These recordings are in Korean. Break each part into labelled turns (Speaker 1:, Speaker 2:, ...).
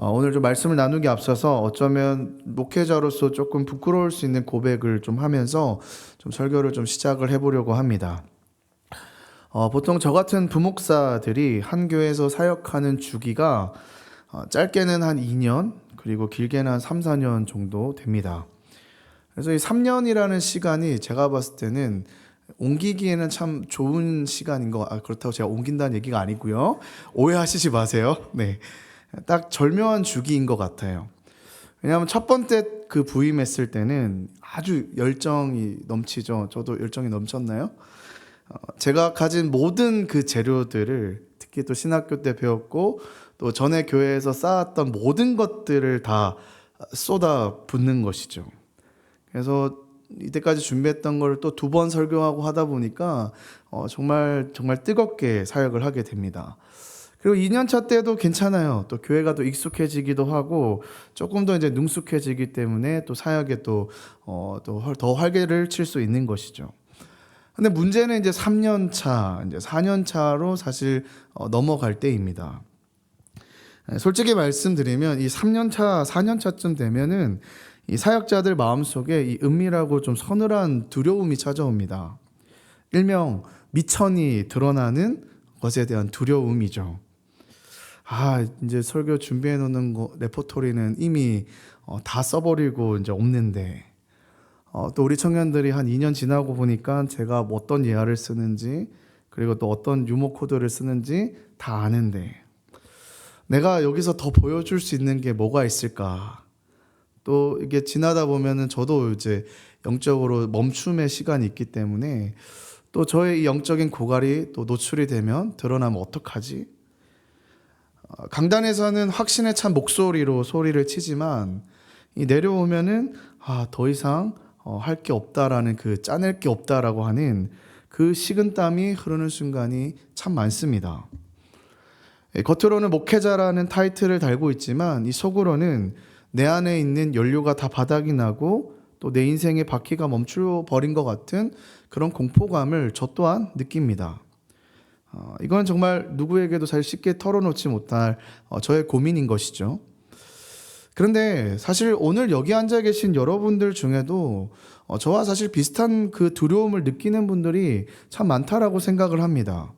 Speaker 1: 오늘 좀 말씀을 나누기 앞서서 어쩌면 목회자로서 조금 부끄러울 수 있는 고백을 좀 하면서 좀 설교를 좀 시작을 해보려고 합니다. 보통 저 같은 부목사들이 한 교회에서 사역하는 주기가 짧게는 한 2년, 그리고 길게는 한 3, 4년 정도 됩니다. 그래서 이 3년이라는 시간이 제가 봤을 때는 옮기기에는 참 좋은 시간인 그렇다고 제가 옮긴다는 얘기가 아니고요. 오해하시지 마세요. 네. 딱 절묘한 주기인 것 같아요. 왜냐하면 첫 번째 그 부임했을 때는 아주 열정이 넘치죠. 저도 열정이 넘쳤나요? 제가 가진 모든 그 재료들을 특히 또 신학교 때 배웠고 또 전에 교회에서 쌓았던 모든 것들을 다 쏟아 붓는 것이죠. 그래서 이때까지 준비했던 걸 또 2번 설교하고 하다 보니까 정말 뜨겁게 사역을 하게 됩니다. 그리고 2년차 때도 괜찮아요. 또 교회가 또 익숙해지기도 하고 조금 더 이제 능숙해지기 때문에 또 사역에 또 더 활기를 칠 수 있는 것이죠. 근데 문제는 이제 3년차, 이제 4년차로 사실 넘어갈 때입니다. 솔직히 말씀드리면 이 3년차, 4년차쯤 되면은 이 사역자들 마음속에 이 은밀하고 좀 서늘한 두려움이 찾아옵니다. 일명 미천이 드러나는 것에 대한 두려움이죠. 이제 설교 준비해 놓는 레포토리는 이미 다 써버리고 이제 없는데, 또 우리 청년들이 한 2년 지나고 보니까 제가 뭐 어떤 예화를 쓰는지, 그리고 또 어떤 유머 코드를 쓰는지 다 아는데, 내가 여기서 더 보여줄 수 있는 게 뭐가 있을까? 또 이게 지나다 보면은 저도 이제 영적으로 멈춤의 시간이 있기 때문에 또 저의 이 영적인 고갈이 또 노출이 되면 드러나면 어떡하지? 강단에서는 확신에 찬 목소리로 소리를 치지만 이 내려오면은 더 이상 할 게 없다라는 그 짜낼 게 없다라고 하는 그 식은땀이 흐르는 순간이 참 많습니다. 겉으로는 목회자라는 타이틀을 달고 있지만 이 속으로는 내 안에 있는 연료가 다 바닥이 나고 또 내 인생의 바퀴가 멈춰 버린 것 같은 그런 공포감을 저 또한 느낍니다. 이건 정말 누구에게도 사실 쉽게 털어놓지 못할 저의 고민인 것이죠. 그런데 사실 오늘 여기 앉아 계신 여러분들 중에도 저와 사실 비슷한 그 두려움을 느끼는 분들이 참 많다라고 생각을 합니다.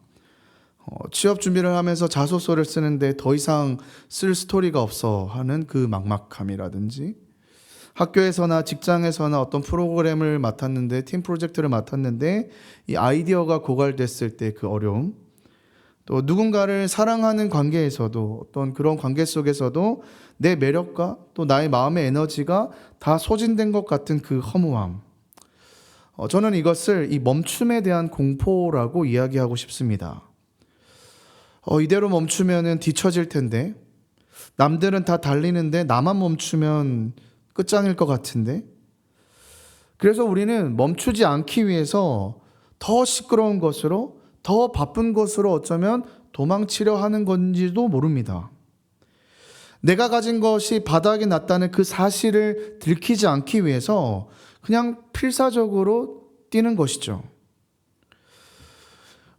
Speaker 1: 취업 준비를 하면서 자소서를 쓰는데 더 이상 쓸 스토리가 없어 하는 그 막막함이라든지, 학교에서나 직장에서나 어떤 프로그램을 맡았는데, 팀 프로젝트를 맡았는데 이 아이디어가 고갈됐을 때 그 어려움, 또 누군가를 사랑하는 관계에서도 어떤 그런 관계 속에서도 내 매력과 또 나의 마음의 에너지가 다 소진된 것 같은 그 허무함, 저는 이것을 이 멈춤에 대한 공포라고 이야기하고 싶습니다. 이대로 멈추면은 뒤처질 텐데, 남들은 다 달리는데 나만 멈추면 끝장일 것 같은데, 그래서 우리는 멈추지 않기 위해서 더 시끄러운 것으로, 더 바쁜 것으로 어쩌면 도망치려 하는 건지도 모릅니다. 내가 가진 것이 바닥이 났다는 그 사실을 들키지 않기 위해서 그냥 필사적으로 뛰는 것이죠.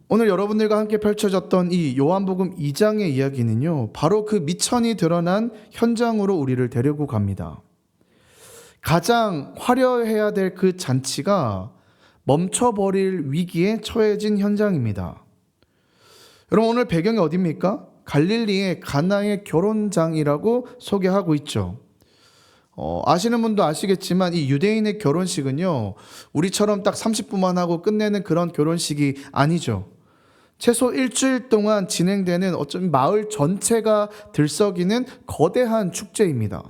Speaker 1: 오늘 여러분들과 함께 펼쳐졌던 이 요한복음 2장의 이야기는요, 바로 그 미천이 드러난 현장으로 우리를 데리고 갑니다. 가장 화려해야 될 그 잔치가 멈춰버릴 위기에 처해진 현장입니다. 여러분, 오늘 배경이 어디입니까? 갈릴리의 가나의 결혼장이라고 소개하고 있죠. 아시는 분도 아시겠지만 이 유대인의 결혼식은요, 우리처럼 딱 30분만 하고 끝내는 그런 결혼식이 아니죠. 최소 일주일 동안 진행되는 어쩌면 마을 전체가 들썩이는 거대한 축제입니다.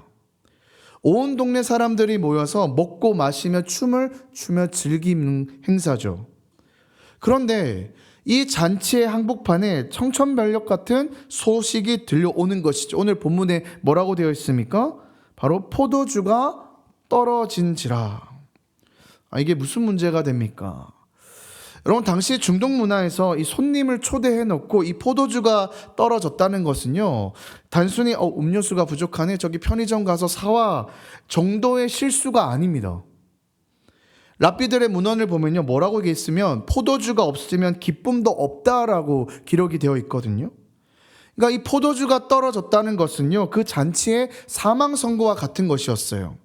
Speaker 1: 온 동네 사람들이 모여서 먹고 마시며 춤을 추며 즐기는 행사죠. 그런데 이 잔치의 한복판에 청천벽력 같은 소식이 들려오는 것이죠. 오늘 본문에 뭐라고 되어 있습니까? 바로 포도주가 떨어진지라. 이게 무슨 문제가 됩니까? 여러분, 당시 중동 문화에서 이 손님을 초대해 놓고 이 포도주가 떨어졌다는 것은요, 단순히 음료수가 부족하네, 저기 편의점 가서 사와 정도의 실수가 아닙니다. 랍비들의 문헌을 보면요, 뭐라고 있으면 포도주가 없으면 기쁨도 없다라고 기록이 되어 있거든요. 그러니까 이 포도주가 떨어졌다는 것은요, 그 잔치의 사망 선고와 같은 것이었어요.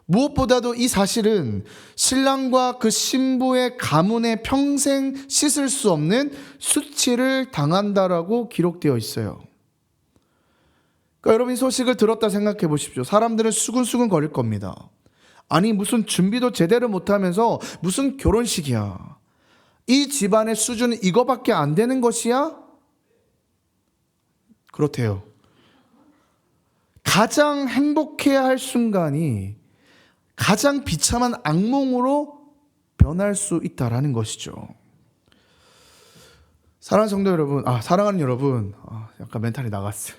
Speaker 1: 무엇보다도 이 사실은 신랑과 그 신부의 가문에 평생 씻을 수 없는 수치를 당한다라고 기록되어 있어요. 그러니까 여러분, 이 소식을 들었다 생각해 보십시오. 사람들은 수근수근 거릴 겁니다. 아니, 무슨 준비도 제대로 못하면서 무슨 결혼식이야. 이 집안의 수준은 이거밖에 안 되는 것이야? 그렇대요. 가장 행복해야 할 순간이 가장 비참한 악몽으로 변할 수 있다라는 것이죠. 사랑하는 성도 여러분, 사랑하는 여러분, 약간 멘탈이 나갔어요.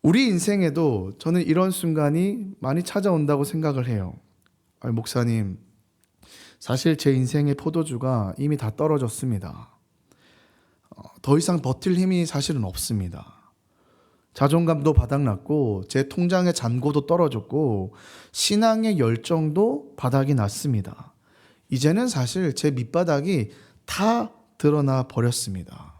Speaker 1: 우리 인생에도 저는 이런 순간이 많이 찾아온다고 생각을 해요. 목사님, 사실 제 인생의 포도주가 이미 다 떨어졌습니다. 더 이상 버틸 힘이 사실은 없습니다. 자존감도 바닥났고 제 통장의 잔고도 떨어졌고 신앙의 열정도 바닥이 났습니다. 이제는 사실 제 밑바닥이 다 드러나 버렸습니다.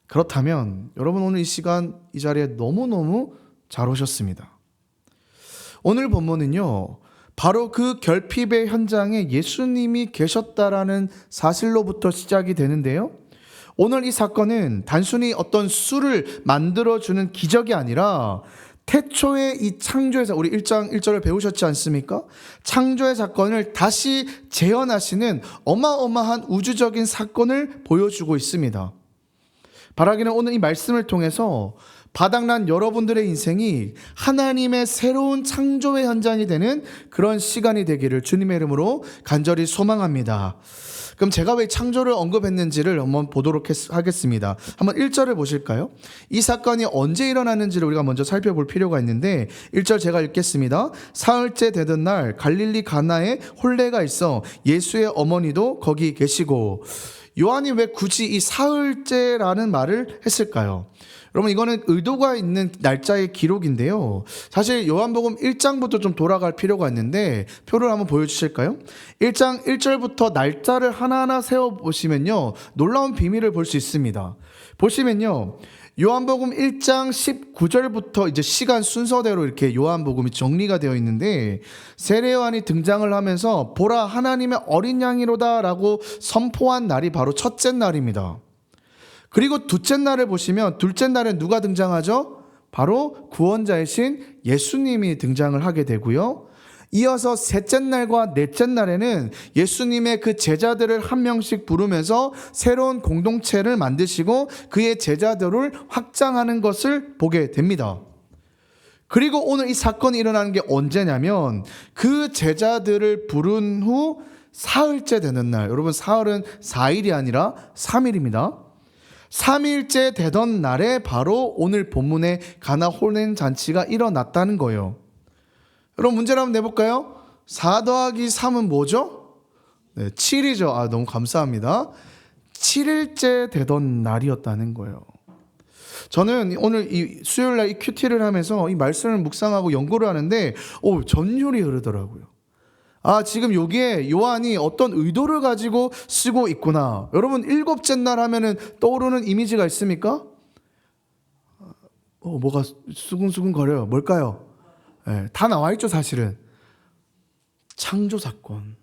Speaker 1: 그렇다면 여러분, 오늘 이 시간 이 자리에 너무너무 잘 오셨습니다. 오늘 본문은요, 바로 그 결핍의 현장에 예수님이 계셨다라는 사실로부터 시작이 되는데요. 오늘 이 사건은 단순히 어떤 술을 만들어주는 기적이 아니라 태초의 이 창조의 사건, 우리 1장 1절을 배우셨지 않습니까? 창조의 사건을 다시 재현하시는 어마어마한 우주적인 사건을 보여주고 있습니다. 바라기는 오늘 이 말씀을 통해서 바닥난 여러분들의 인생이 하나님의 새로운 창조의 현장이 되는 그런 시간이 되기를 주님의 이름으로 간절히 소망합니다. 그럼 제가 왜 창조를 언급했는지를 한번 보도록 하겠습니다. 한번 1절을 보실까요? 이 사건이 언제 일어났는지를 우리가 먼저 살펴볼 필요가 있는데 1절 제가 읽겠습니다. 사흘째 되던 날 갈릴리 가나에 혼례가 있어 예수의 어머니도 거기 계시고. 요한이 왜 굳이 이 사흘째라는 말을 했을까요? 여러분, 이거는 의도가 있는 날짜의 기록인데요. 사실 요한복음 1장부터 좀 돌아갈 필요가 있는데 표를 한번 보여주실까요? 1장 1절부터 날짜를 하나하나 세워보시면요, 놀라운 비밀을 볼 수 있습니다. 보시면요, 요한복음 1장 19절부터 이제 시간 순서대로 이렇게 요한복음이 정리가 되어 있는데, 세례 요한이 등장을 하면서 보라 하나님의 어린 양이로다 라고 선포한 날이 바로 첫째 날입니다. 그리고 둘째 날을 보시면 둘째 날에 누가 등장하죠? 바로 구원자이신 예수님이 등장을 하게 되고요. 이어서 셋째 날과 넷째 날에는 예수님의 그 제자들을 한 명씩 부르면서 새로운 공동체를 만드시고 그의 제자들을 확장하는 것을 보게 됩니다. 그리고 오늘 이 사건이 일어나는 게 언제냐면 그 제자들을 부른 후 사흘째 되는 날, 여러분 사흘은 4일이 아니라 3일입니다. 3일째 되던 날에 바로 오늘 본문의 가나 혼인 잔치가 일어났다는 거예요. 여러분, 문제를 한번 내볼까요? 4 더하기 3은 뭐죠? 네, 7이죠. 너무 감사합니다. 7일째 되던 날이었다는 거예요. 저는 오늘 이 수요일날 이 큐티를 하면서 이 말씀을 묵상하고 연구를 하는데 전율이 흐르더라고요. 지금 여기에 요한이 어떤 의도를 가지고 쓰고 있구나. 여러분, 일곱째 날 하면은 떠오르는 이미지가 있습니까? 뭐가 수근수근 거려요. 뭘까요? 네, 다 나와 있죠, 사실은. 창조 사건.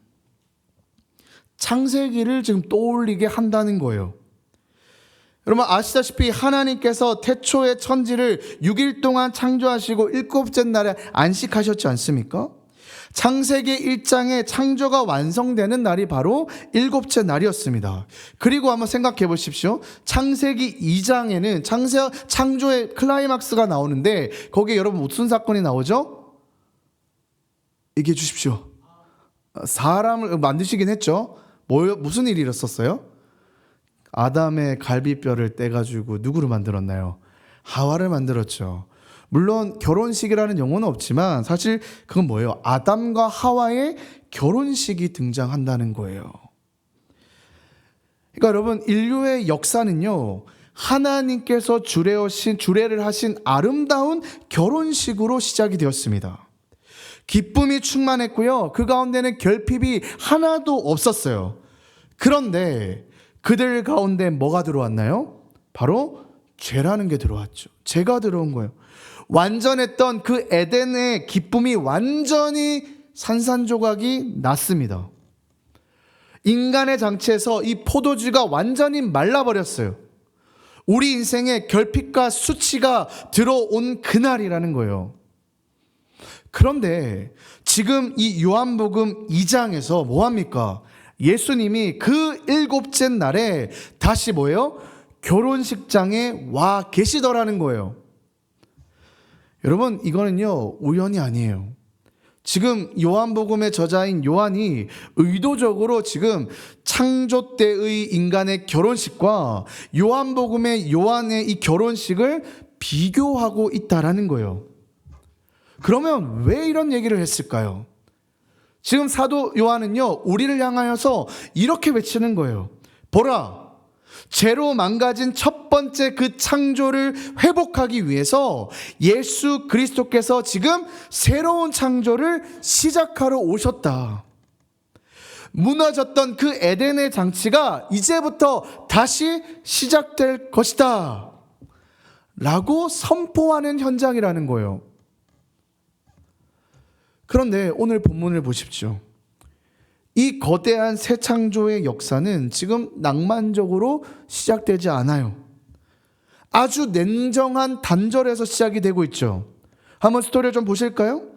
Speaker 1: 창세기를 지금 떠올리게 한다는 거예요. 여러분, 아시다시피 하나님께서 태초의 천지를 6일 동안 창조하시고 일곱째 날에 안식하셨지 않습니까? 창세기 1장의 창조가 완성되는 날이 바로 일곱째 날이었습니다. 그리고 한번 생각해 보십시오. 창세기 2장에는 창조의 클라이막스가 나오는데 거기에 여러분 무슨 사건이 나오죠? 얘기해 주십시오. 사람을 만드시긴 했죠. 무슨 일이 일었었어요? 아담의 갈비뼈를 떼가지고 누구를 만들었나요? 하와를 만들었죠. 물론 결혼식이라는 용어는 없지만 사실 그건 뭐예요? 아담과 하와의 결혼식이 등장한다는 거예요. 그러니까 여러분, 인류의 역사는요, 하나님께서 주례를 하신 아름다운 결혼식으로 시작이 되었습니다. 기쁨이 충만했고요, 그 가운데는 결핍이 하나도 없었어요. 그런데 그들 가운데 뭐가 들어왔나요? 바로 죄라는 게 들어왔죠. 죄가 들어온 거예요. 완전했던 그 에덴의 기쁨이 완전히 산산조각이 났습니다. 인간의 장치에서 이 포도주가 완전히 말라버렸어요. 우리 인생에 결핍과 수치가 들어온 그날이라는 거예요. 그런데 지금 이 요한복음 2장에서 뭐합니까? 예수님이 그 일곱째 날에 다시 뭐예요? 결혼식장에 와 계시더라는 거예요. 여러분, 이거는요 우연이 아니에요. 지금 요한복음의 저자인 요한이 의도적으로 지금 창조 때의 인간의 결혼식과 요한복음의 요한의 이 결혼식을 비교하고 있다라는 거예요. 그러면 왜 이런 얘기를 했을까요? 지금 사도 요한은요 우리를 향하여서 이렇게 외치는 거예요. 보라, 죄로 망가진 첫 번째 그 창조를 회복하기 위해서 예수 그리스도께서 지금 새로운 창조를 시작하러 오셨다. 무너졌던 그 에덴의 장치가 이제부터 다시 시작될 것이다 라고 선포하는 현장이라는 거예요. 그런데 오늘 본문을 보십시오. 이 거대한 새 창조의 역사는 지금 낭만적으로 시작되지 않아요. 아주 냉정한 단절에서 시작이 되고 있죠. 한번 스토리를 좀 보실까요?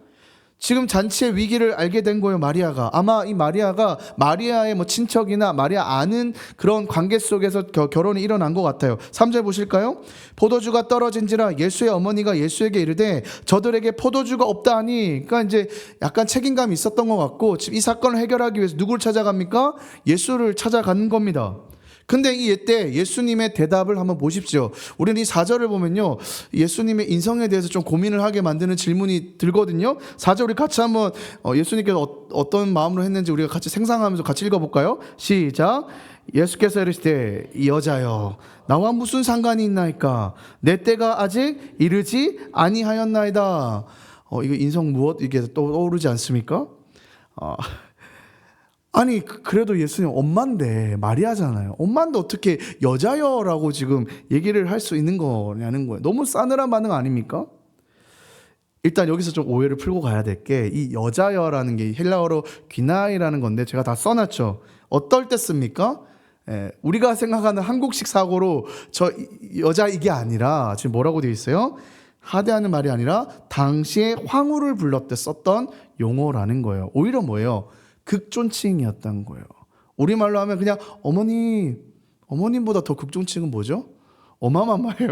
Speaker 1: 지금 잔치의 위기를 알게 된 거예요, 마리아가. 아마 이 마리아가 마리아의 뭐 친척이나 마리아 아는 그런 관계 속에서 결혼이 일어난 것 같아요. 3절 보실까요? 포도주가 떨어진지라 예수의 어머니가 예수에게 이르되 저들에게 포도주가 없다하니, 그러니까 이제 약간 책임감이 있었던 것 같고 지금 이 사건을 해결하기 위해서 누구를 찾아갑니까? 예수를 찾아가는 겁니다. 근데 이때 예수님의 대답을 한번 보십시오. 우리는 이 4절을 보면요 예수님의 인성에 대해서 좀 고민을 하게 만드는 질문이 들거든요. 4절 우리 같이 한번 예수님께서 어떤 마음으로 했는지 우리가 같이 생각하면서 같이 읽어볼까요? 시작. 예수께서 이르시되 이 여자여 나와 무슨 상관이 있나이까? 내 때가 아직 이르지 아니하였나이다. 이거 인성 무엇 이게 또 떠오르지 않습니까? 아니 그래도 예수님 엄마인데 마리아잖아요. 엄마인데 어떻게 여자여라고 지금 얘기를 할 수 있는 거냐는 거예요. 너무 싸늘한 반응 아닙니까? 일단 여기서 좀 오해를 풀고 가야 될 게 이 여자여라는 게 헬라어로 귀나이라는 건데 제가 다 써놨죠. 어떨 때 씁니까? 우리가 생각하는 한국식 사고로 저 여자 이게 아니라 지금 뭐라고 되어 있어요? 하대하는 말이 아니라 당시에 황후를 불렀을 때 썼던 용어라는 거예요. 오히려 뭐예요? 극존칭이었던 거예요. 우리말로 하면 그냥 어머님보다 더 극존칭은 뭐죠? 어마마마예요.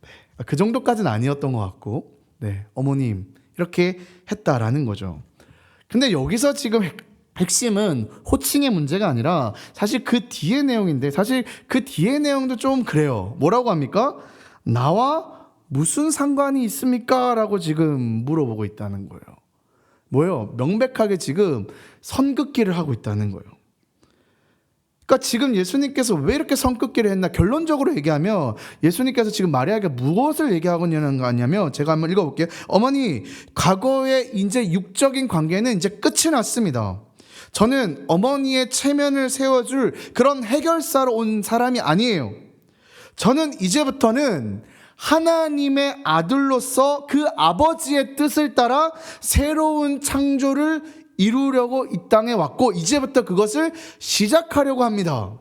Speaker 1: 네, 그 정도까지는 아니었던 것 같고, 네, 어머님 이렇게 했다라는 거죠. 근데 여기서 지금 핵심은 호칭의 문제가 아니라 사실 그 뒤의 내용인데, 사실 그 뒤의 내용도 좀 그래요. 뭐라고 합니까? 나와 무슨 상관이 있습니까? 라고 지금 물어보고 있다는 거예요. 뭐예요? 명백하게 지금 선긋기를 하고 있다는 거예요. 그러니까 지금 예수님께서 왜 이렇게 선긋기를 했나? 결론적으로 얘기하면 예수님께서 지금 마리아에게 무엇을 얘기하고 있는 거 아니냐면, 제가 한번 읽어볼게요. 어머니, 과거의 이제 육적인 관계는 이제 끝이 났습니다. 저는 어머니의 체면을 세워줄 그런 해결사로 온 사람이 아니에요. 저는 이제부터는 하나님의 아들로서 그 아버지의 뜻을 따라 새로운 창조를 이루려고 이 땅에 왔고 이제부터 그것을 시작하려고 합니다.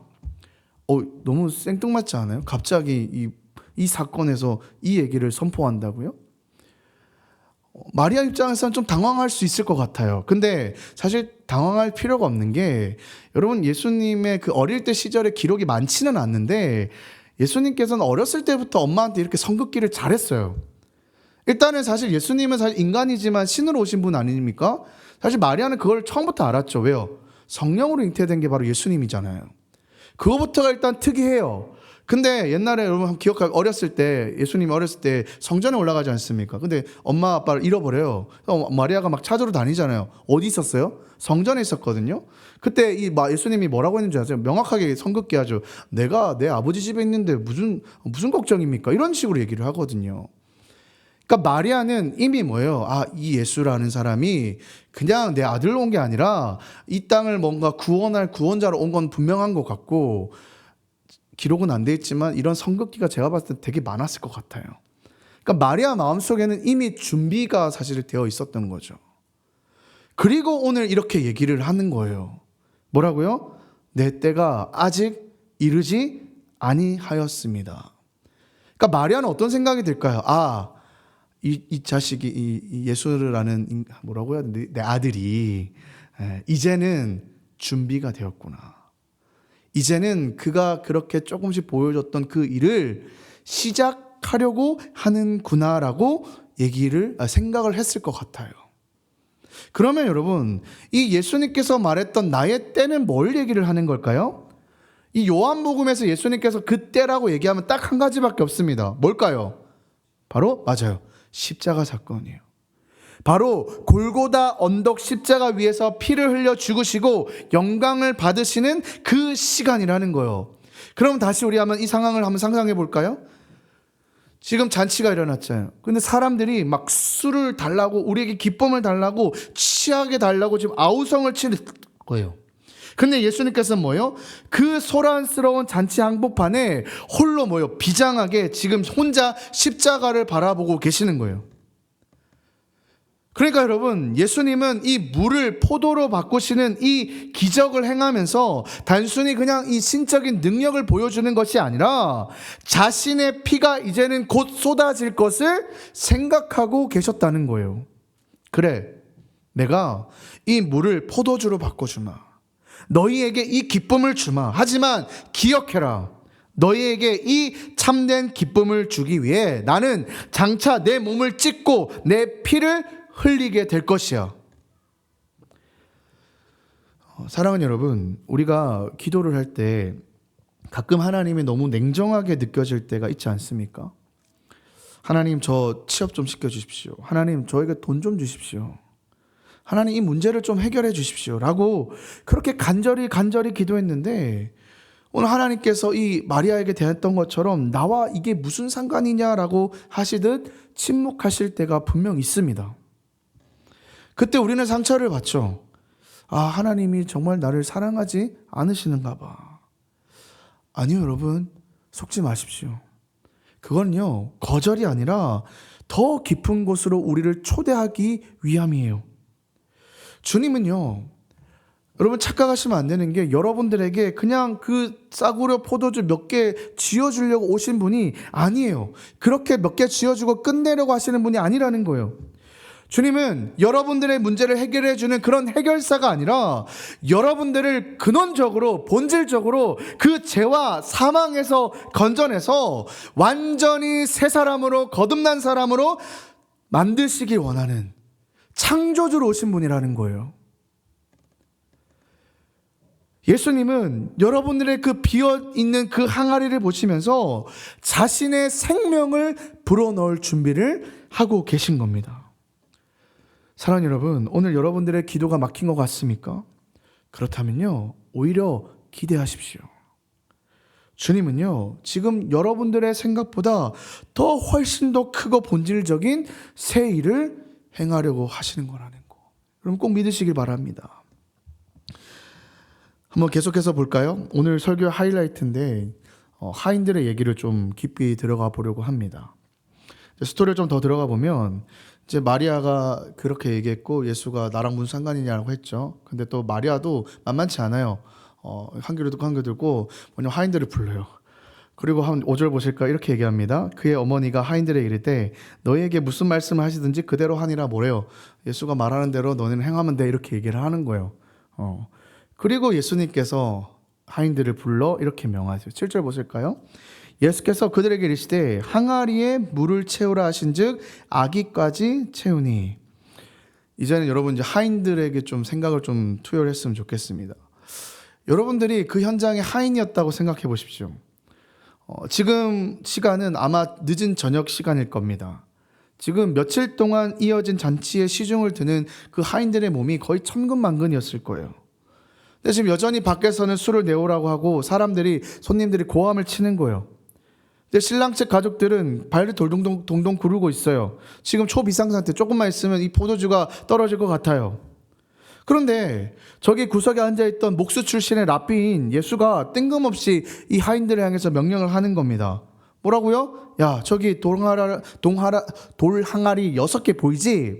Speaker 1: 너무 생뚱맞지 않아요? 갑자기 이 사건에서 이 얘기를 선포한다고요? 마리아 입장에서는 좀 당황할 수 있을 것 같아요. 근데 사실 당황할 필요가 없는 게, 여러분 예수님의 그 어릴 때 시절의 기록이 많지는 않는데 예수님께서는 어렸을 때부터 엄마한테 이렇게 선긋기를 잘했어요. 일단은 사실 예수님은 사실 인간이지만 신으로 오신 분 아닙니까? 사실 마리아는 그걸 처음부터 알았죠. 왜요? 성령으로 잉태된 게 바로 예수님이잖아요. 그거부터가 일단 특이해요. 근데 옛날에 여러분 기억하고 어렸을 때, 예수님이 어렸을 때 성전에 올라가지 않습니까? 근데 엄마 아빠를 잃어버려요. 마리아가 막 찾으러 다니잖아요. 어디 있었어요? 성전에 있었거든요. 그때 예수님이 뭐라고 했는지 아세요? 명확하게 선긋기 하죠. 내가 내 아버지 집에 있는데 무슨 걱정입니까? 이런 식으로 얘기를 하거든요. 그러니까 마리아는 이미 뭐예요? 이 예수라는 사람이 그냥 내 아들로 온 게 아니라 이 땅을 뭔가 구원할 구원자로 온 건 분명한 것 같고, 기록은 안 돼 있지만 이런 선긋기가 제가 봤을 때 되게 많았을 것 같아요. 그러니까 마리아 마음속에는 이미 준비가 사실 되어 있었던 거죠. 그리고 오늘 이렇게 얘기를 하는 거예요. 뭐라고요? 내 때가 아직 이르지 아니하였습니다. 그러니까 마리아는 어떤 생각이 들까요? 이 자식이 이 예수라는 뭐라고 해야 되나? 내 아들이 이제는 준비가 되었구나. 이제는 그가 그렇게 조금씩 보여줬던 그 일을 시작하려고 하는구나라고 생각을 했을 것 같아요. 그러면 여러분, 이 예수님께서 말했던 나의 때는 뭘 얘기를 하는 걸까요? 이 요한복음에서 예수님께서 그 때라고 얘기하면 딱 한 가지밖에 없습니다. 뭘까요? 바로 맞아요. 십자가 사건이에요. 바로 골고다 언덕 십자가 위에서 피를 흘려 죽으시고 영광을 받으시는 그 시간이라는 거예요. 그럼 다시 우리 한번 이 상황을 한번 상상해 볼까요? 지금 잔치가 일어났잖아요. 근데 사람들이 막 술을 달라고, 우리에게 기쁨을 달라고, 취하게 달라고 지금 아우성을 치는 거예요. 근데 예수님께서는 뭐예요? 그 소란스러운 잔치 한복판에 홀로 뭐예요? 비장하게 지금 혼자 십자가를 바라보고 계시는 거예요. 그러니까 여러분, 예수님은 이 물을 포도로 바꾸시는 이 기적을 행하면서 단순히 그냥 이 신적인 능력을 보여주는 것이 아니라 자신의 피가 이제는 곧 쏟아질 것을 생각하고 계셨다는 거예요. 그래, 내가 이 물을 포도주로 바꿔주마. 너희에게 이 기쁨을 주마. 하지만 기억해라. 너희에게 이 참된 기쁨을 주기 위해 나는 장차 내 몸을 찢고 내 피를 흘리게 될 것이야. 사랑하는 여러분, 우리가 기도를 할 때 가끔 하나님이 너무 냉정하게 느껴질 때가 있지 않습니까? 하나님, 저 취업 좀 시켜주십시오. 하나님, 저에게 돈 좀 주십시오. 하나님, 이 문제를 좀 해결해 주십시오. 라고 그렇게 간절히 기도했는데 오늘 하나님께서 이 마리아에게 대했던 것처럼 나와 이게 무슨 상관이냐라고 하시듯 침묵하실 때가 분명 있습니다. 그때 우리는 상처를 받죠. 하나님이 정말 나를 사랑하지 않으시는가 봐. 아니요, 여러분, 속지 마십시오. 그건요, 거절이 아니라 더 깊은 곳으로 우리를 초대하기 위함이에요. 주님은요, 여러분 착각하시면 안 되는 게 여러분들에게 그냥 그 싸구려 포도주 몇 개 쥐어주려고 오신 분이 아니에요. 그렇게 몇 개 쥐어주고 끝내려고 하시는 분이 아니라는 거예요. 주님은 여러분들의 문제를 해결해 주는 그런 해결사가 아니라 여러분들을 근원적으로, 본질적으로 그 죄와 사망에서 건져내서 완전히 새 사람으로, 거듭난 사람으로 만드시기 원하는 창조주로 오신 분이라는 거예요. 예수님은 여러분들의 그 비어있는 그 항아리를 보시면서 자신의 생명을 불어넣을 준비를 하고 계신 겁니다. 사랑하는 여러분, 오늘 여러분들의 기도가 막힌 것 같습니까? 그렇다면요, 오히려 기대하십시오. 주님은요, 지금 여러분들의 생각보다 더 훨씬 더 크고 본질적인 새 일을 행하려고 하시는 거라는 거. 여러분 꼭 믿으시길 바랍니다. 한번 계속해서 볼까요? 오늘 설교 하이라이트인데 하인들의 얘기를 좀 깊이 들어가 보려고 합니다. 스토리를 좀 더 들어가 보면 이제 마리아가 그렇게 얘기했고 예수가 나랑 무슨 상관이냐고 했죠. 근데 또 마리아도 만만치 않아요. 한 귀로 듣고 한 귀로 듣고 뭐냐 하인들을 불러요. 그리고 한 5절 보실까 이렇게 얘기합니다. 그의 어머니가 하인들에게 이르되 너희에게 무슨 말씀을 하시든지 그대로 하니라 뭐래요. 예수가 말하는 대로 너희는 행하면 돼 이렇게 얘기를 하는 거예요. 그리고 예수님께서 하인들을 불러 이렇게 명하세요. 7절 보실까요? 예수께서 그들에게 이르시되 항아리에 물을 채우라 하신즉 아기까지 채우니. 이제는 여러분 이제 하인들에게 좀 생각을 좀 투여했으면 좋겠습니다. 여러분들이 그 현장에 하인이었다고 생각해 보십시오. 지금 시간은 아마 늦은 저녁 시간일 겁니다. 지금 며칠 동안 이어진 잔치에 시중을 드는 그 하인들의 몸이 거의 천근만근이었을 거예요. 근데 지금 여전히 밖에서는 술을 내오라고 하고 손님들이 고함을 치는 거예요. 근데 신랑 측 가족들은 발을 동동 구르고 있어요. 지금 초비상 상태, 조금만 있으면 이 포도주가 떨어질 것 같아요. 그런데 저기 구석에 앉아있던 목수 출신의 랍비인 예수가 뜬금없이 이 하인들을 향해서 명령을 하는 겁니다. 뭐라고요? 야, 저기 돌 항아리 6개 보이지?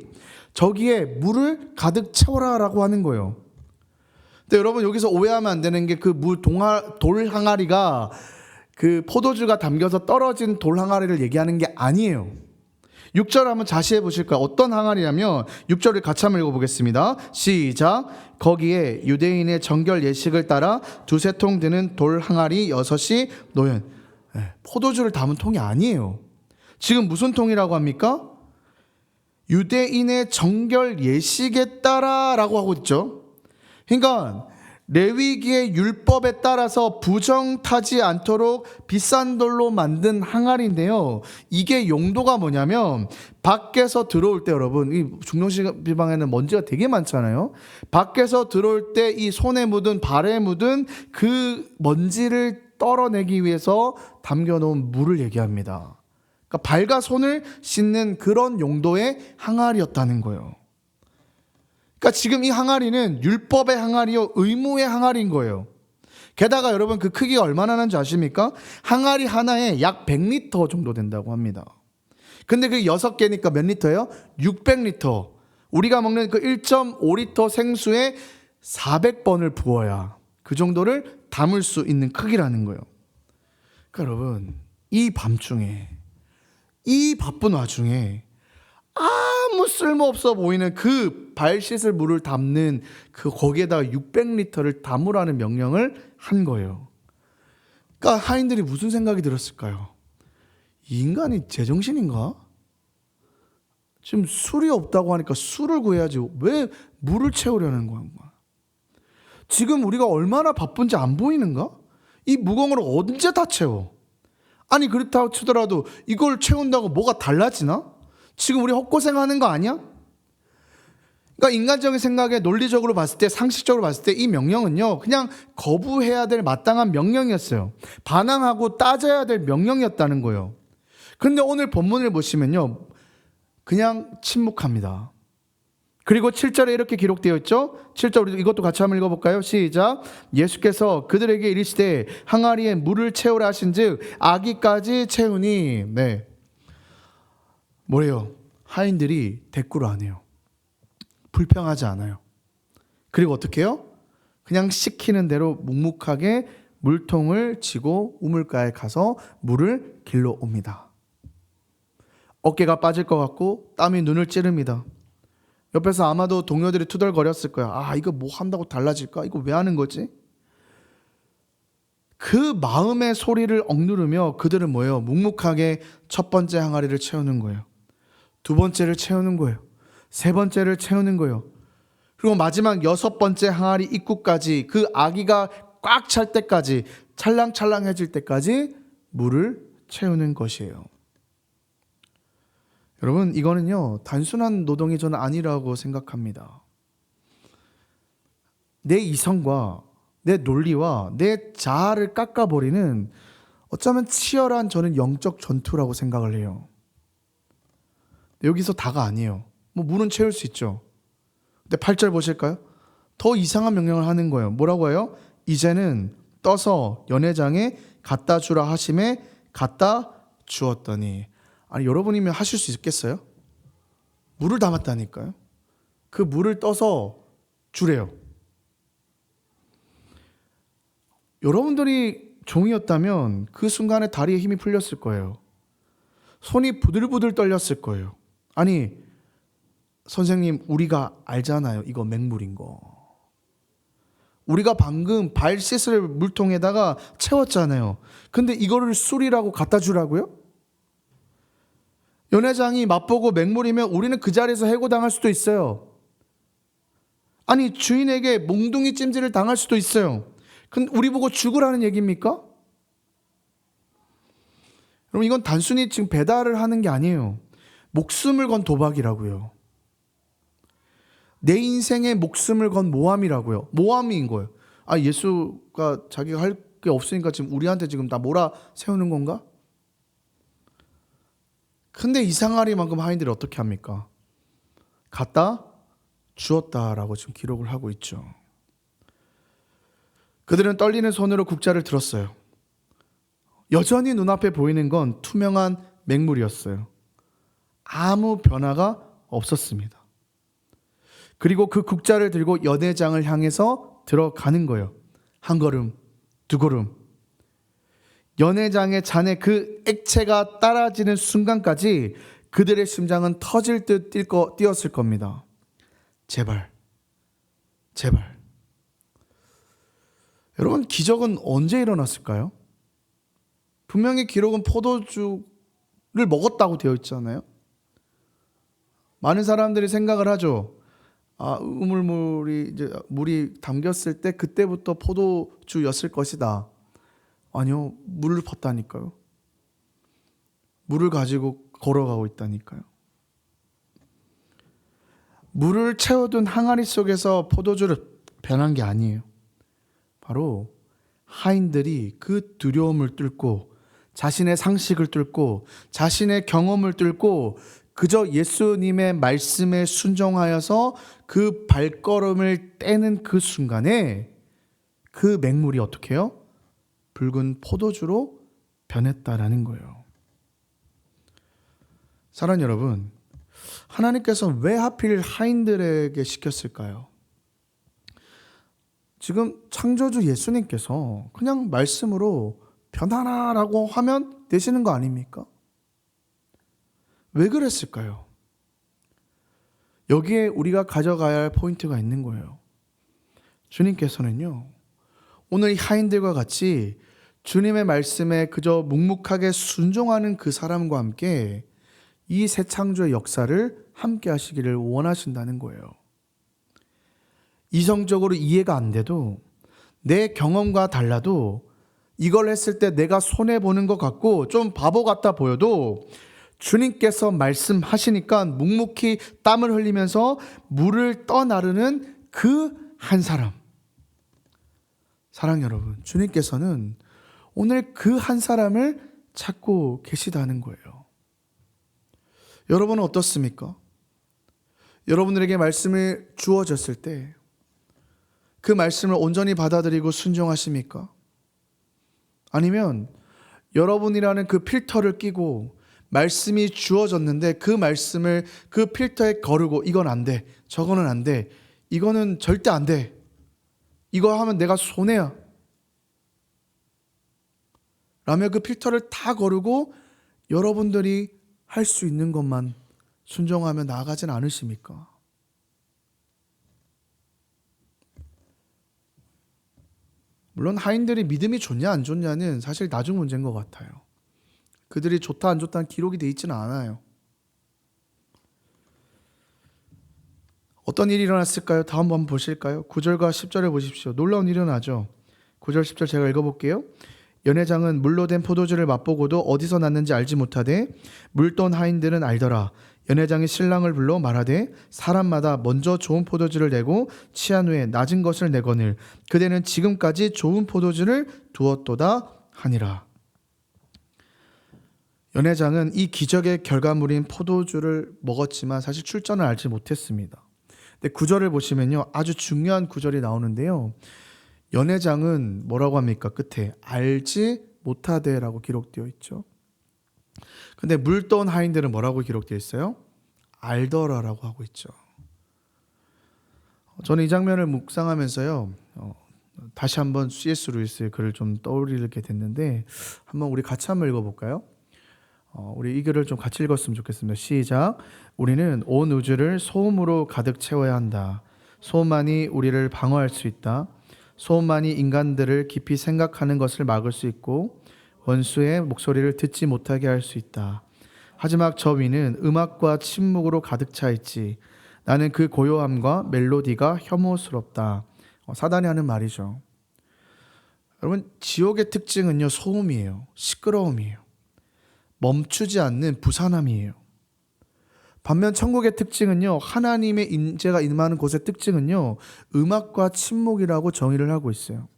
Speaker 1: 저기에 물을 가득 채워라 라고 하는 거예요. 근데 여러분, 여기서 오해하면 안 되는 게 그 돌 항아리가 그 포도주가 담겨서 떨어진 돌 항아리를 얘기하는 게 아니에요. 6절 한번 자세히 보실까요? 어떤 항아리냐면 6절을 같이 한번 읽어보겠습니다. 시작. 거기에 유대인의 정결 예식을 따라 2-3통 드는 돌 항아리 6이 놓여. 포도주를 담은 통이 아니에요. 지금 무슨 통이라고 합니까? 유대인의 정결 예식에 따라 라고 하고 있죠. 그러니까 레위기의 율법에 따라서 부정타지 않도록 비싼 돌로 만든 항아리인데요. 이게 용도가 뭐냐면 밖에서 들어올 때, 여러분, 이 중동시 비방에는 먼지가 되게 많잖아요. 밖에서 들어올 때 이 손에 묻은 발에 묻은 그 먼지를 떨어내기 위해서 담겨놓은 물을 얘기합니다. 그러니까 발과 손을 씻는 그런 용도의 항아리였다는 거예요. 그러니까 지금 이 항아리는 율법의 항아리요, 의무의 항아리인 거예요. 게다가 여러분, 그 크기가 얼마나 나는지 아십니까? 항아리 하나에 약 100리터 정도 된다고 합니다. 근데 그 6개니까 몇 리터예요? 600리터. 우리가 먹는 그 1.5리터 생수에 400번을 부어야 그 정도를 담을 수 있는 크기라는 거예요. 그러니까 여러분, 이 밤중에, 이 바쁜 와중에 아무 쓸모없어 보이는 그 발 씻을 물을 담는 그 거기에다가 600리터를 담으라는 명령을 한 거예요. 그러니까 하인들이 무슨 생각이 들었을까요? 이 인간이 제정신인가? 지금 술이 없다고 하니까 술을 구해야지 왜 물을 채우려는 건가? 지금 우리가 얼마나 바쁜지 안 보이는가? 이 무거운 걸 언제 다 채워? 아니, 그렇다고 치더라도 이걸 채운다고 뭐가 달라지나? 지금 우리 헛고생하는 거 아니야? 그러니까 인간적인 생각에 논리적으로 봤을 때, 상식적으로 봤을 때 이 명령은요, 그냥 거부해야 될 마땅한 명령이었어요. 반항하고 따져야 될 명령이었다는 거예요. 그런데 오늘 본문을 보시면요, 그냥 침묵합니다. 그리고 7절에 이렇게 기록되어 있죠. 7절, 우리 이것도 같이 한번 읽어볼까요? 시작. 예수께서 그들에게 이르시되 항아리에 물을 채우라 하신즉 아기까지 채우니. 네, 뭐래요? 하인들이 대꾸를 안 해요. 불평하지 않아요. 그리고 어떻게 해요? 그냥 시키는 대로 묵묵하게 물통을 지고 우물가에 가서 물을 길러 옵니다. 어깨가 빠질 것 같고 땀이 눈을 찌릅니다. 옆에서 아마도 동료들이 투덜거렸을 거야. 아, 이거 뭐 한다고 달라질까? 이거 왜 하는 거지? 그 마음의 소리를 억누르며 그들은 뭐예요? 묵묵하게 첫 번째 항아리를 채우는 거예요. 두 번째를 채우는 거예요. 세 번째를 채우는 거예요. 그리고 마지막 6번째 항아리 입구까지, 그 아기가 꽉 찰 때까지, 찰랑찰랑해질 때까지 물을 채우는 것이에요. 여러분, 이거는요, 단순한 노동이 저는 아니라고 생각합니다. 내 이성과 내 논리와 내 자아를 깎아버리는 어쩌면 치열한, 저는 영적 전투라고 생각을 해요. 여기서 다가 아니에요. 뭐 물은 채울 수 있죠. 근데 8절 보실까요? 더 이상한 명령을 하는 거예요. 뭐라고 해요? 이제는 떠서 연회장에 갖다 주라 하심에 갖다 주었더니. 아니, 여러분이면 하실 수 있겠어요? 물을 담았다니까요. 그 물을 떠서 주래요. 여러분들이 종이었다면 그 순간에 다리에 힘이 풀렸을 거예요. 손이 부들부들 떨렸을 거예요. 아니, 선생님, 우리가 알잖아요. 이거 맹물인 거. 우리가 방금 발 씻을 물통에다가 채웠잖아요. 근데 이거를 술이라고 갖다 주라고요? 연회장이 맛보고 맹물이면 우리는 그 자리에서 해고당할 수도 있어요. 아니, 주인에게 몽둥이 찜질을 당할 수도 있어요. 근데 우리 보고 죽으라는 얘기입니까? 여러분, 이건 단순히 지금 배달을 하는 게 아니에요. 목숨을 건 도박이라고요. 내 인생에 목숨을 건 모함이라고요. 모함인 거예요. 아, 예수가 자기가 할 게 없으니까 지금 우리한테 지금 다 몰아 세우는 건가? 근데 이상하리만큼 하인들이 어떻게 합니까? 갖다 주었다라고 지금 기록을 하고 있죠. 그들은 떨리는 손으로 국자를 들었어요. 여전히 눈앞에 보이는 건 투명한 맹물이었어요. 아무 변화가 없었습니다. 그리고 그 국자를 들고 연회장을 향해서 들어가는 거예요. 한 걸음, 두 걸음. 연회장의 잔에 그 액체가 따라지는 순간까지 그들의 심장은 터질 듯 뛰었을 겁니다. 제발, 제발. 여러분, 기적은 언제 일어났을까요? 분명히 기록은 포도주를 먹었다고 되어 있잖아요. 많은 사람들이 생각을 하죠. 물이 담겼을 때 그때부터 포도주였을 것이다. 아니요, 물을 붓다니까요. 물을 가지고 걸어가고 있다니까요. 물을 채워둔 항아리 속에서 포도주를 변한 게 아니에요. 바로 하인들이 그 두려움을 뚫고 자신의 상식을 뚫고 자신의 경험을 뚫고 그저 예수님의 말씀에 순종하여서 그 발걸음을 떼는 그 순간에 그 맹물이 어떻게 해요? 붉은 포도주로 변했다라는 거예요. 사랑하는 여러분, 하나님께서 왜 하필 하인들에게 시켰을까요? 지금 창조주 예수님께서 그냥 말씀으로 변하라라고 하면 되시는 거 아닙니까? 왜 그랬을까요? 여기에 우리가 가져가야 할 포인트가 있는 거예요. 주님께서는요, 오늘 이 하인들과 같이 주님의 말씀에 그저 묵묵하게 순종하는 그 사람과 함께 이 새 창조의 역사를 함께 하시기를 원하신다는 거예요. 이성적으로 이해가 안 돼도 내 경험과 달라도 이걸 했을 때 내가 손해보는 것 같고 좀 바보 같아 보여도 주님께서 말씀하시니까 묵묵히 땀을 흘리면서 물을 떠나르는 그 한 사람. 사랑 여러분, 주님께서는 오늘 그 한 사람을 찾고 계시다는 거예요. 여러분은 어떻습니까? 여러분들에게 말씀을 주어졌을 때 그 말씀을 온전히 받아들이고 순종하십니까? 아니면 여러분이라는 그 필터를 끼고 말씀이 주어졌는데 그 말씀을 그 필터에 거르고 이건 안 돼, 저거는 안 돼, 이거는 절대 안 돼, 이거 하면 내가 손해야 라며 그 필터를 다 거르고 여러분들이 할 수 있는 것만 순종하며 나아가진 않으십니까? 물론 하인들이 믿음이 좋냐 안 좋냐는 사실 나중 문제인 것 같아요. 그들이 좋다 안 좋다는 기록이 되어 있지는 않아요. 어떤 일이 일어났을까요? 다음 한번 보실까요? 9절과 10절을 보십시오. 놀라운 일이 일어나죠. 9절 10절 제가 읽어볼게요. 연회장은 물로 된 포도주를 맛보고도 어디서 났는지 알지 못하되 물돈 하인들은 알더라. 연회장이 신랑을 불러 말하되 사람마다 먼저 좋은 포도주를 내고 취한 후에 낮은 것을 내거늘 그대는 지금까지 좋은 포도주를 두었도다 하니라. 연회장은 이 기적의 결과물인 포도주를 먹었지만 사실 출전을 알지 못했습니다. 근데 구절을 보시면요, 아주 중요한 구절이 나오는데요. 연회장은 뭐라고 합니까? 끝에 알지 못하되라고 기록되어 있죠. 근데 물떠온 하인들은 뭐라고 기록되어 있어요? 알더라라고 하고 있죠. 저는 이 장면을 묵상하면서요, 다시 한번 C.S. 루이스의 글을 좀 떠올리게 됐는데 한번 우리 같이 한번 읽어볼까요? 우리 이 글을 좀 같이 읽었으면 좋겠습니다. 시작. 우리는 온 우주를 소음으로 가득 채워야 한다. 소음만이 우리를 방어할 수 있다. 소음만이 인간들을 깊이 생각하는 것을 막을 수 있고 원수의 목소리를 듣지 못하게 할 수 있다. 하지만 저 위는 음악과 침묵으로 가득 차 있지. 나는 그 고요함과 멜로디가 혐오스럽다. 사단이 하는 말이죠. 여러분, 지옥의 특징은요, 소음이에요. 시끄러움이에요. 멈추지 않는 부산함이에요. 반면 천국의 특징은요, 하나님의 임재가 임하는 곳의 특징은요, 음악과 침묵이라고 정의를 하고 있어요.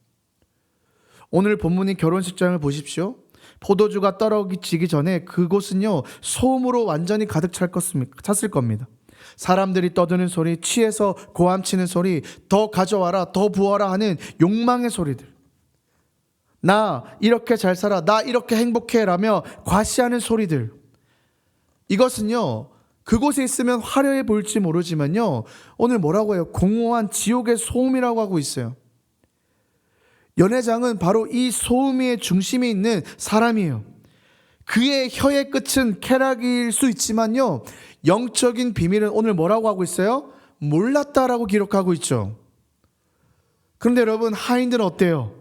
Speaker 1: 오늘 본문인 결혼식장을 보십시오. 포도주가 떨어지기 전에 그곳은요 소음으로 완전히 가득 찼을 겁니다. 사람들이 떠드는 소리, 취해서 고함치는 소리, 더 가져와라, 더 부어라 하는 욕망의 소리들, 나 이렇게 잘 살아, 나 이렇게 행복해 라며 과시하는 소리들, 이것은요 그곳에 있으면 화려해 보일지 모르지만요 오늘 뭐라고 해요? 공허한 지옥의 소음이라고 하고 있어요. 연회장은 바로 이 소음의 중심에 있는 사람이에요. 그의 혀의 끝은 쾌락일 수 있지만요 영적인 비밀은 오늘 뭐라고 하고 있어요? 몰랐다라고 기록하고 있죠. 그런데 여러분, 하인들은 어때요?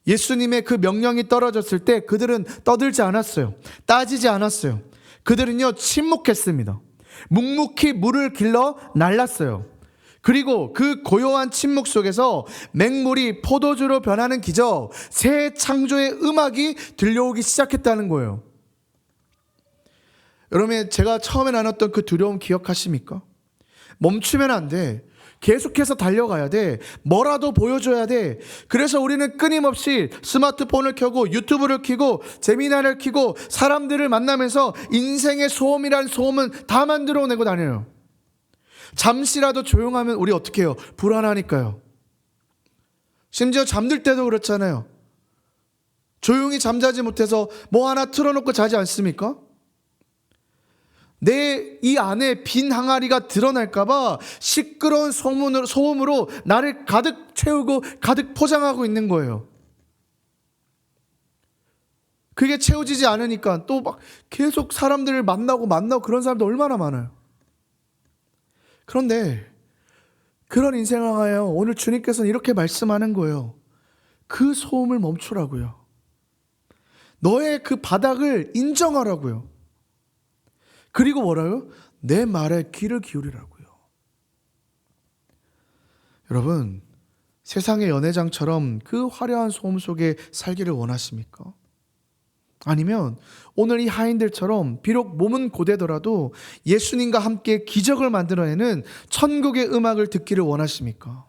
Speaker 1: 예수님의 그 명령이 떨어졌을 때 그들은 떠들지 않았어요. 따지지 않았어요. 그들은요 침묵했습니다. 묵묵히 물을 길러 날랐어요. 그리고 그 고요한 침묵 속에서 맹물이 포도주로 변하는 기적, 새 창조의 음악이 들려오기 시작했다는 거예요. 여러분, 제가 처음에 나눴던 그 두려움 기억하십니까? 멈추면 안 돼. 계속해서 달려가야 돼. 뭐라도 보여줘야 돼. 그래서 우리는 끊임없이 스마트폰을 켜고 유튜브를 켜고 재미나를 켜고 사람들을 만나면서 인생의 소음이란 소음은 다 만들어내고 다녀요. 잠시라도 조용하면 우리 어떻게 해요? 불안하니까요. 심지어 잠들 때도 그렇잖아요. 조용히 잠자지 못해서 뭐 하나 틀어놓고 자지 않습니까? 내 이 안에 빈 항아리가 드러날까봐 시끄러운 소음으로 나를 가득 채우고 가득 포장하고 있는 거예요. 그게 채워지지 않으니까 또 막 계속 사람들을 만나고 그런 사람도 얼마나 많아요. 그런데 그런 인생을 하여 오늘 주님께서는 이렇게 말씀하는 거예요. 그 소음을 멈추라고요. 너의 그 바닥을 인정하라고요. 그리고 뭐라고요? 내 말에 귀를 기울이라고요. 여러분, 세상의 연회장처럼 그 화려한 소음 속에 살기를 원하십니까? 아니면 오늘 이 하인들처럼 비록 몸은 고되더라도 예수님과 함께 기적을 만들어내는 천국의 음악을 듣기를 원하십니까?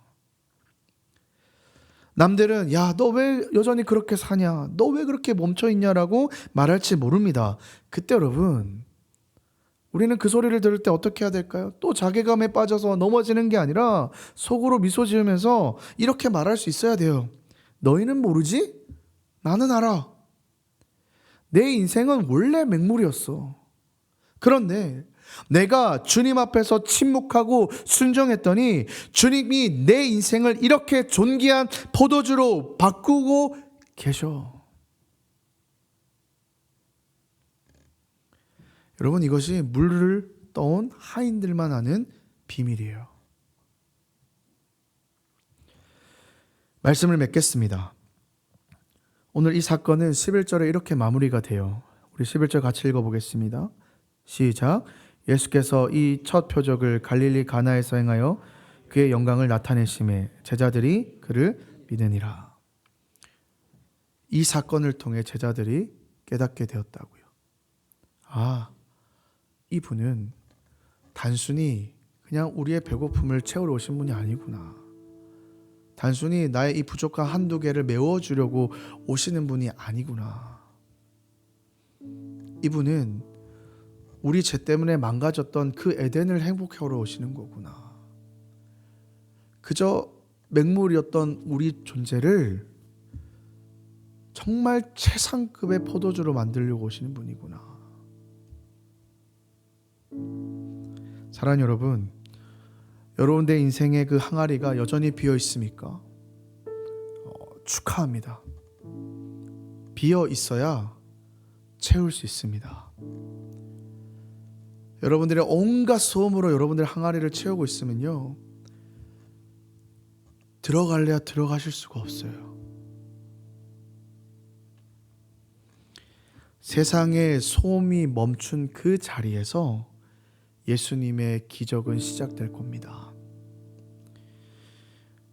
Speaker 1: 남들은 야, 너 왜 여전히 그렇게 사냐? 너 왜 그렇게 멈춰있냐라고 말할지 모릅니다. 그때 여러분, 우리는 그 소리를 들을 때 어떻게 해야 될까요? 또 자괴감에 빠져서 넘어지는 게 아니라 속으로 미소 지으면서 이렇게 말할 수 있어야 돼요. 너희는 모르지? 나는 알아. 내 인생은 원래 맹물이었어. 그런데 내가 주님 앞에서 침묵하고 순종했더니 주님이 내 인생을 이렇게 존귀한 포도주로 바꾸고 계셔. 여러분, 이것이 물을 떠온 하인들만 아는 비밀이에요. 말씀을 맺겠습니다. 오늘 이 사건은 11절에 이렇게 마무리가 돼요. 우리 11절 같이 읽어보겠습니다. 시작. 예수께서 이 첫 표적을 갈릴리 가나에서 행하여 그의 영광을 나타내심에 제자들이 그를 믿으니라. 이 사건을 통해 제자들이 깨닫게 되었다고요. 아, 이분은 단순히 그냥 우리의 배고픔을 채우러 오신 분이 아니구나. 단순히 나의 이 부족한 한두 개를 메워주려고 오시는 분이 아니구나. 이분은 우리 죄 때문에 망가졌던 그 에덴을 행복하러 오시는 거구나. 그저 맹물이었던 우리 존재를 정말 최상급의 포도주로 만들려고 오시는 분이구나. 사랑하는 여러분, 여러분의 인생의 그 항아리가 여전히 비어 있습니까? 축하합니다. 비어 있어야 채울 수 있습니다. 여러분들의 온갖 소음으로 여러분들 항아리를 채우고 있으면요, 들어갈래야 들어가실 수가 없어요. 세상의 소음이 멈춘 그 자리에서 예수님의 기적은 시작될 겁니다.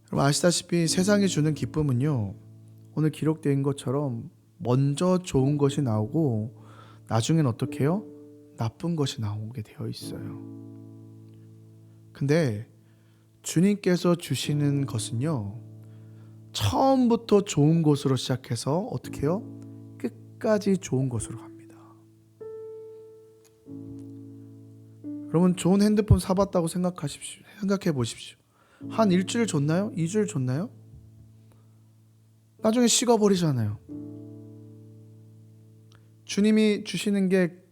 Speaker 1: 여러분 아시다시피 세상이 주는 기쁨은요, 오늘 기록된 것처럼 먼저 좋은 것이 나오고 나중엔 어떻게 해요? 나쁜 것이 나오게 되어 있어요. 근데 주님께서 주시는 것은요, 처음부터 좋은 것으로 시작해서 어떻게 해요? 끝까지 좋은 것으로 갑니다. 여러분, 좋은 핸드폰 사봤다고 생각해 보십시오. 한 일주일 좋나요? 2주일 좋나요? 나중에 식어버리잖아요. 주님이 주시는 게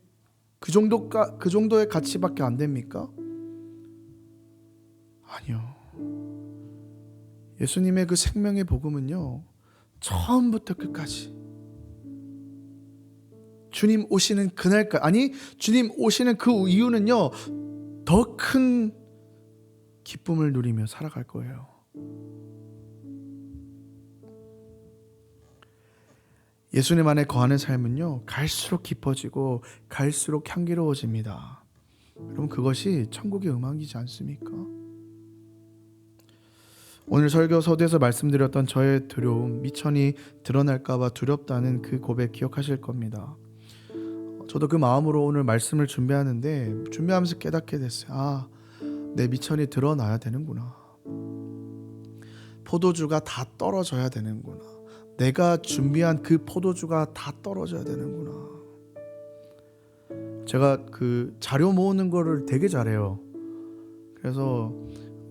Speaker 1: 그 정도의 가치밖에 안 됩니까? 아니요. 예수님의 그 생명의 복음은요, 처음부터 끝까지 주님 오시는 그날까지, 아니 주님 오시는 그 이유는요, 더 큰 기쁨을 누리며 살아갈 거예요. 예수님 안에 거하는 삶은요, 갈수록 깊어지고 갈수록 향기로워집니다. 여러분, 그것이 천국의 음악이지 않습니까? 오늘 설교 서두에서 말씀드렸던 저의 두려움, 미천이 드러날까봐 두렵다는 그 고백 기억하실 겁니다. 저도 그 마음으로 오늘 말씀을 준비하면서 깨닫게 됐어요. 내 미천이 드러나야 되는구나. 포도주가 다 떨어져야 되는구나. 내가 준비한 그 포도주가 다 떨어져야 되는구나. 제가 그 자료 모으는 거를 되게 잘해요. 그래서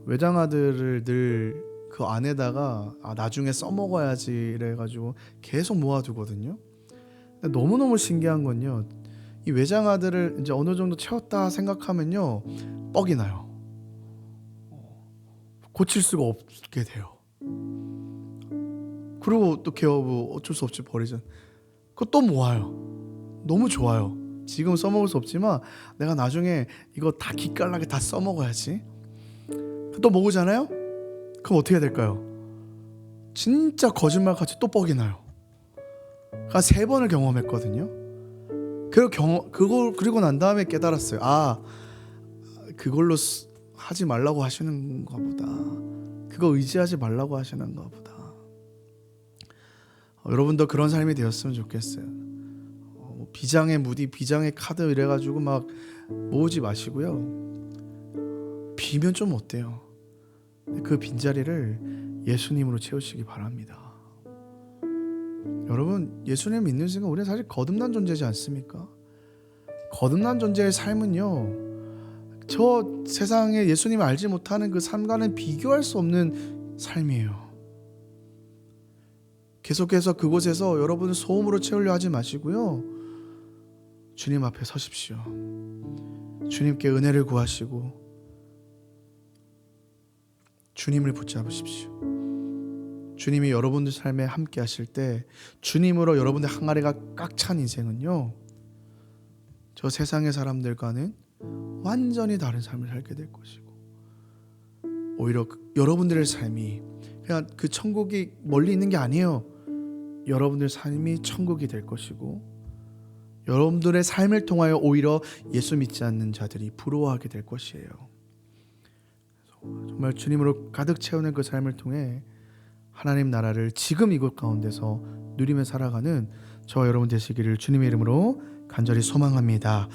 Speaker 1: 외장하드를 늘 그 안에다가 나중에 써먹어야지 이래가지고 계속 모아두거든요. 근데 너무너무 신기한 건요, 이 외장하드를 이제 어느 정도 채웠다 생각하면요, 뻑이 나요. 고칠 수가 없게 돼요. 그리고 어떡해요, 어쩔 수 없이 버리잖아. 그거 또 모아요. 너무 좋아요. 지금 써먹을 수 없지만 내가 나중에 이거 다 기깔나게 다 써먹어야지. 또 모으잖아요? 그럼 어떻게 될까요? 진짜 거짓말같이 또 뻑이 나요. 한 3번을 경험했거든요. 그리고 난 다음에 깨달았어요. 그걸로 하지 말라고 하시는가 보다. 그거 의지하지 말라고 하시는가 보다. 여러분도 그런 삶이 되었으면 좋겠어요. 비장의 무디, 비장의 카드 이래가지고 막 모으지 마시고요. 비면 좀 어때요? 그 빈자리를 예수님으로 채우시기 바랍니다. 여러분, 예수님 믿는 순간 우리는 사실 거듭난 존재지 않습니까? 거듭난 존재의 삶은요, 저 세상에 예수님을 알지 못하는 그 삶과는 비교할 수 없는 삶이에요. 계속해서 그곳에서 여러분을 소음으로 채우려 하지 마시고요, 주님 앞에 서십시오. 주님께 은혜를 구하시고 주님을 붙잡으십시오. 주님이 여러분들 삶에 함께 하실 때, 주님으로 여러분의 항아리가 꽉 찬 인생은요, 저 세상의 사람들과는 완전히 다른 삶을 살게 될 것이고, 오히려 여러분들의 삶이 그냥 그 천국이 멀리 있는 게 아니에요. 여러분들의 삶이 천국이 될 것이고, 여러분들의 삶을 통하여 오히려 예수 믿지 않는 자들이 부러워하게 될 것이에요. 정말 주님으로 가득 채우는 그 삶을 통해 하나님 나라를 지금 이곳 가운데서 누리며 살아가는 저와 여러분 되시기를 주님의 이름으로 간절히 소망합니다.